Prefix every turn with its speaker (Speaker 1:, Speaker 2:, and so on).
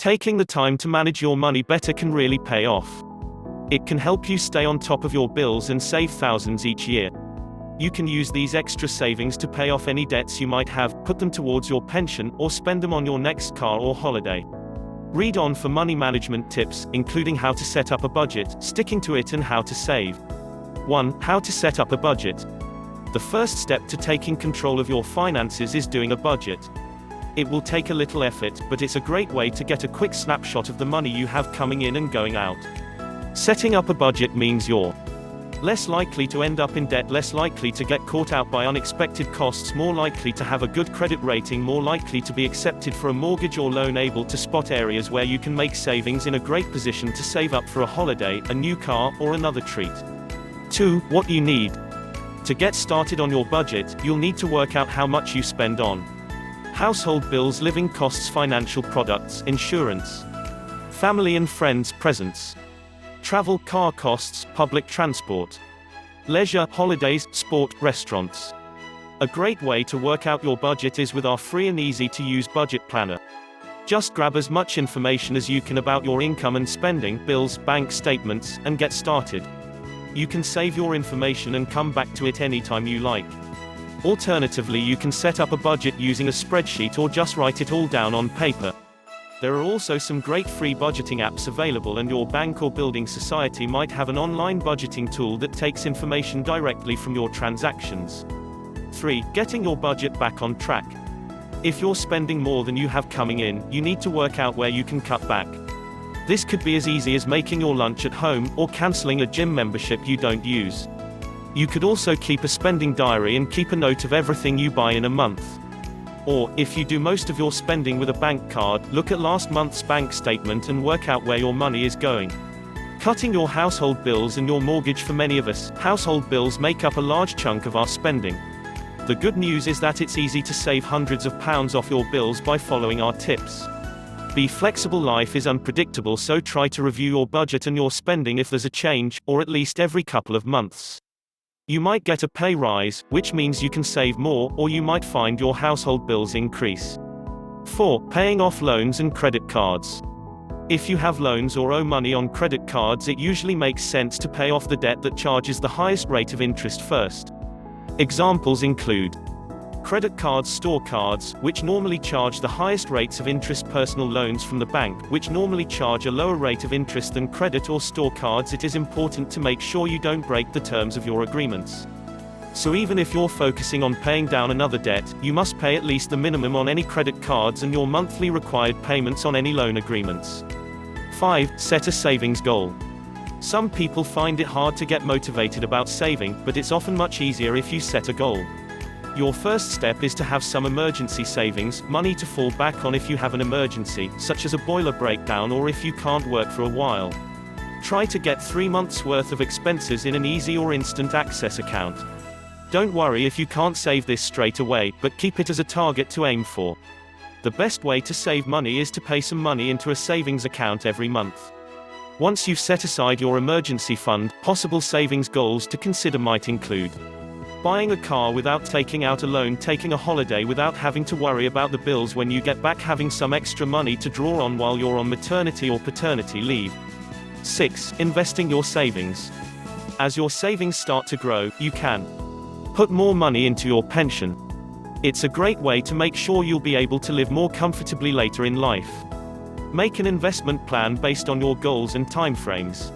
Speaker 1: Taking the time to manage your money better can really pay off. It can help you stay on top of your bills and save thousands each year. You can use these extra savings to pay off any debts you might have, put them towards your pension, or spend them on your next car or holiday. Read on for money management tips, including how to set up a budget, sticking to it, and how to save. 1. How to set up a budget. The first step to taking control of your finances is doing a budget. It will take a little effort, but it's a great way to get a quick snapshot of the money you have coming in and going out. Setting up a budget means you're less likely to end up in debt, less likely to get caught out by unexpected costs, more likely to have a good credit rating, more likely to be accepted for a mortgage or loan, able to spot areas where you can make savings, in a great position to save up for a holiday, a new car, or another treat. 2. What you need. To get started on your budget, you'll need to work out how much you spend on household bills, living costs, financial products, insurance, family and friends presents, travel, car costs, public transport, leisure, holidays, sport, restaurants. A great way to work out your budget is with our free and easy-to-use budget planner. Just grab as much information as you can about your income and spending, bills, bank statements, and get started. You can save your information and come back to it anytime you like. Alternatively, you can set up a budget using a spreadsheet or just write it all down on paper. There are also some great free budgeting apps available, and your bank or building society might have an online budgeting tool that takes information directly from your transactions. 3. Getting your budget back on track. If you're spending more than you have coming in, you need to work out where you can cut back. This could be as easy as making your lunch at home, or canceling a gym membership you don't use. You could also keep a spending diary and keep a note of everything you buy in a month. Or, if you do most of your spending with a bank card, look at last month's bank statement and work out where your money is going. Cutting your household bills and your mortgage. For many of us, household bills make up a large chunk of our spending. The good news is that it's easy to save hundreds of pounds off your bills by following our tips. Be flexible. Life is unpredictable, so try to review your budget and your spending if there's a change, or at least every couple of months. You might get a pay rise, which means you can save more, or you might find your household bills increase. 4. Paying off loans and credit cards. If you have loans or owe money on credit cards, it usually makes sense to pay off the debt that charges the highest rate of interest first. Examples include credit cards, store cards, which normally charge the highest rates of interest, personal loans from the bank, which normally charge a lower rate of interest than credit or store cards. It is important to make sure you don't break the terms of your agreements. So even if you're focusing on paying down another debt, you must pay at least the minimum on any credit cards and your monthly required payments on any loan agreements. 5. Set a savings goal. Some people find it hard to get motivated about saving, but it's often much easier if you set a goal. Your first step is to have some emergency savings, money to fall back on if you have an emergency, such as a boiler breakdown or if you can't work for a while. Try to get 3 months' worth of expenses in an easy or instant access account. Don't worry if you can't save this straight away, but keep it as a target to aim for. The best way to save money is to pay some money into a savings account every month. Once you've set aside your emergency fund, possible savings goals to consider might include buying a car without taking out a loan, taking a holiday without having to worry about the bills when you get back, having some extra money to draw on while you're on maternity or paternity leave. 6. Investing your savings. As your savings start to grow, you can put more money into your pension. It's a great way to make sure you'll be able to live more comfortably later in life. Make an investment plan based on your goals and timeframes.